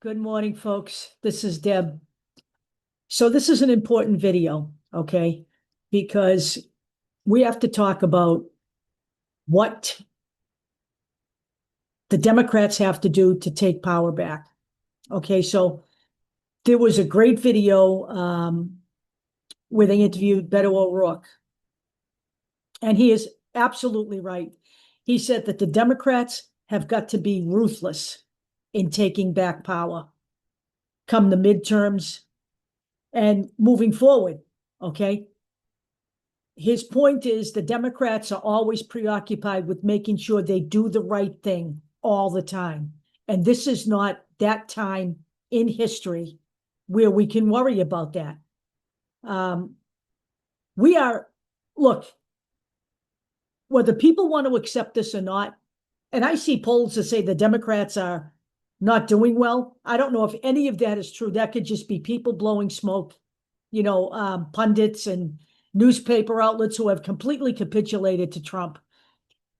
Good morning, folks. This is Deb. So this is an important video, okay? Because we have to talk about what the Democrats have to do to take power back. Okay, so there was a great video where they interviewed Beto O'Rourke, and he is absolutely right. He said that the Democrats have got to be ruthless in taking back power come the midterms and moving forward, okay? His point is the Democrats are always preoccupied with making sure they do the right thing all the time. And this is not that time in history where we can worry about that. Look, whether people want to accept this or not, and I see polls that say the Democrats are not doing well. I don't know if any of that is true. That could just be people blowing smoke, pundits and newspaper outlets who have completely capitulated to Trump.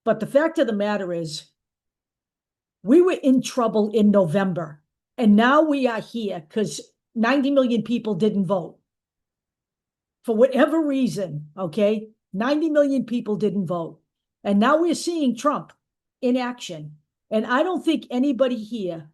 But the fact of the matter is, we were in trouble in November, and now we are here because 90 million people didn't vote. For whatever reason, okay, 90 million people didn't vote. And now we're seeing Trump in action. And I don't think anybody here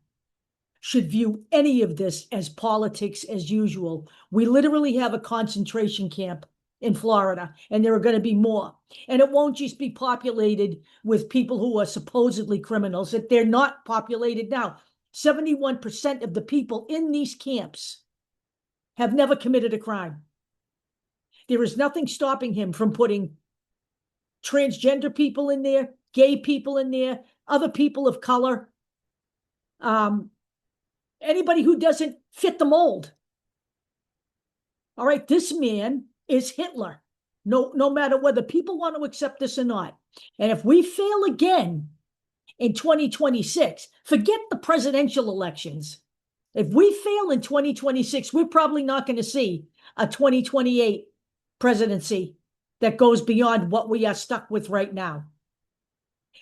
should view any of this as politics as usual. We literally have a concentration camp in Florida, and there are going to be more. And it won't just be populated with people who are supposedly criminals, that they're not populated now. 71% of the people in these camps have never committed a crime. There is nothing stopping him from putting transgender people in there, gay people in there, other people of color, anybody who doesn't fit the mold. All right, this man is Hitler, no matter whether people want to accept this or not. And if we fail again in 2026, forget the presidential elections. If we fail in 2026, we're probably not going to see a 2028 presidency that goes beyond what we are stuck with right now.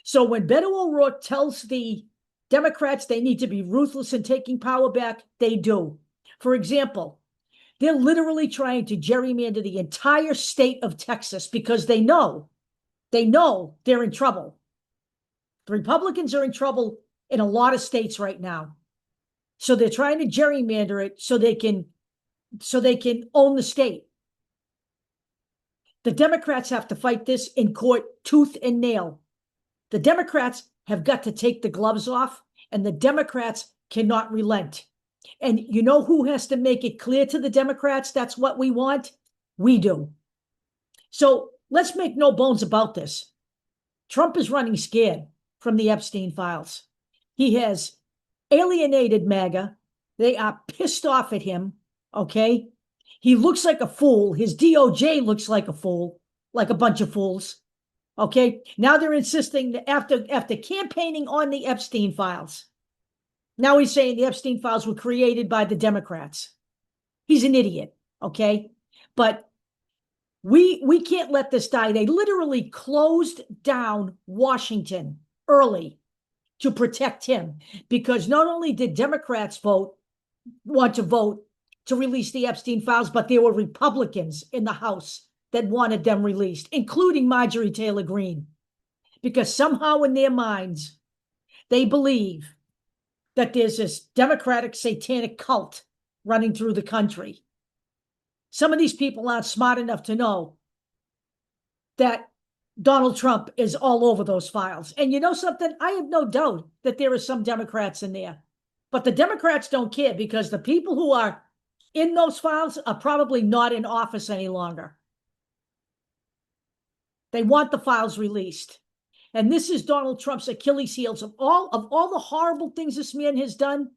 So when Beto O'Rourke tells the Democrats they need to be ruthless in taking power back, they do. For example, they're literally trying to gerrymander the entire state of Texas because they know they're in trouble. The Republicans are in trouble in a lot of states right now. So they're trying to gerrymander it so they can own the state. The Democrats have to fight this in court tooth and nail. The Democrats have got to take the gloves off, and the Democrats cannot relent. And you know who has to make it clear to the Democrats that's what we want? We do. So let's make no bones about this. Trump is running scared from the Epstein files. He has alienated MAGA. They are pissed off at him, okay? He looks like a fool. His DOJ looks like a fool, like a bunch of fools. Okay, now they're insisting that after campaigning on the Epstein files, now he's saying the Epstein files were created by the Democrats. He's an idiot, okay? But we can't let this die. They literally closed down Washington early to protect him because not only did Democrats want to vote to release the Epstein files, but there were Republicans in the House that wanted them released, including Marjorie Taylor Greene, because somehow in their minds, they believe that there's this Democratic satanic cult running through the country. Some of these people aren't smart enough to know that Donald Trump is all over those files. And you know something? I have no doubt that there are some Democrats in there, but the Democrats don't care because the people who are in those files are probably not in office any longer. They want the files released. And this is Donald Trump's Achilles heels of all the horrible things this man has done.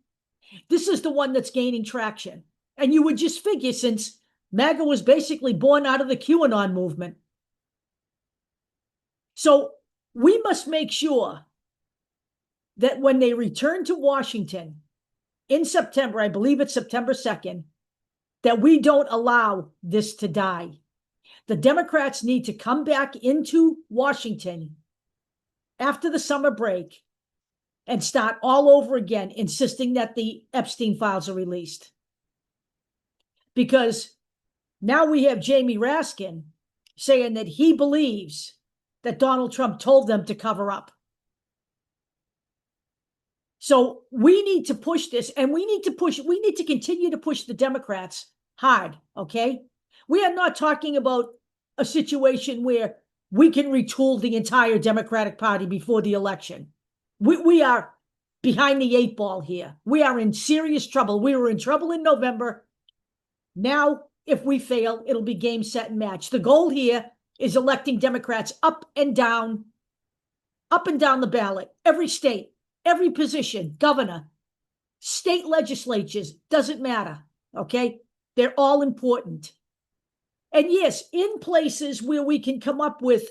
This is the one that's gaining traction. And you would just figure, since MAGA was basically born out of the QAnon movement. So we must make sure that when they return to Washington in September, I believe it's September 2nd, that we don't allow this to die. The Democrats need to come back into Washington after the summer break and start all over again, insisting that the Epstein files are released. Because now we have Jamie Raskin saying that he believes that Donald Trump told them to cover up. So we need to push this, and we need to continue to push the Democrats hard, okay? We are not talking about a situation where we can retool the entire Democratic Party before the election. We are behind the 8 ball here. We are in serious trouble. We were in trouble in November. Now, if we fail, it'll be game, set, and match. The goal here is electing Democrats up and down the ballot, every state, every position, governor, state legislatures, doesn't matter, okay? They're all important. And yes, in places where we can come up with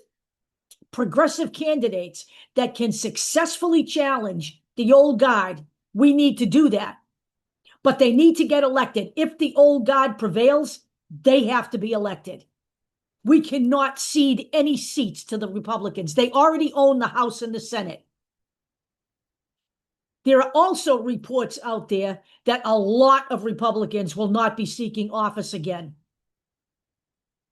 progressive candidates that can successfully challenge the old guard, we need to do that. But they need to get elected. If the old guard prevails, they have to be elected. We cannot cede any seats to the Republicans. They already own the House and the Senate. There are also reports out there that a lot of Republicans will not be seeking office again.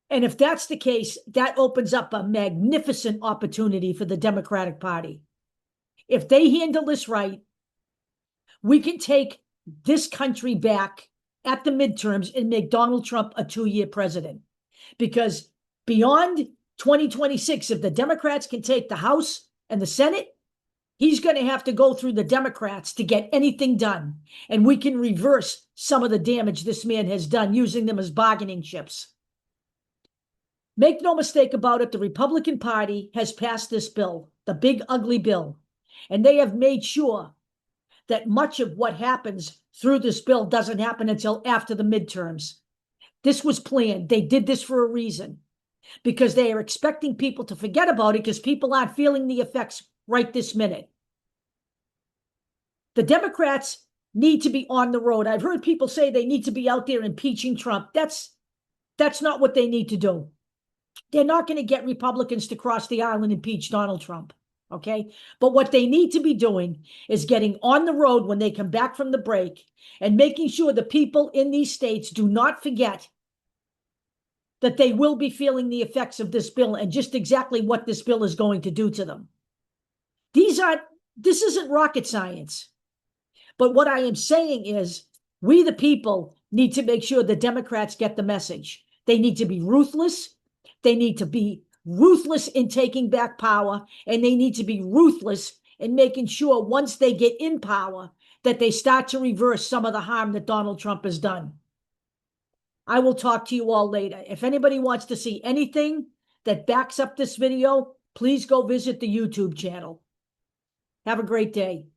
And if that's the case, that opens up a magnificent opportunity for the Democratic Party. If they handle this right, we can take this country back at the midterms and make Donald Trump a 2-year president. Because beyond 2026, if the Democrats can take the House and the Senate, he's going to have to go through the Democrats to get anything done. And we can reverse some of the damage this man has done using them as bargaining chips. Make no mistake about it, the Republican Party has passed this bill, the big ugly bill, and they have made sure that much of what happens through this bill doesn't happen until after the midterms. This was planned. They did this for a reason, because they are expecting people to forget about it because people aren't feeling the effects right this minute. The Democrats need to be on the road. I've heard people say they need to be out there impeaching Trump. That's not what they need to do. They're not going to get Republicans to cross the aisle and impeach Donald Trump, okay? But what they need to be doing is getting on the road when they come back from the break and making sure the people in these states do not forget that they will be feeling the effects of this bill and just exactly what this bill is going to do to them. This isn't rocket science. But what I am saying is we, the people, need to make sure the Democrats get the message. They need to be ruthless. They need to be ruthless in taking back power, and they need to be ruthless in making sure once they get in power that they start to reverse some of the harm that Donald Trump has done. I will talk to you all later. If anybody wants to see anything that backs up this video, please go visit the YouTube channel. Have a great day.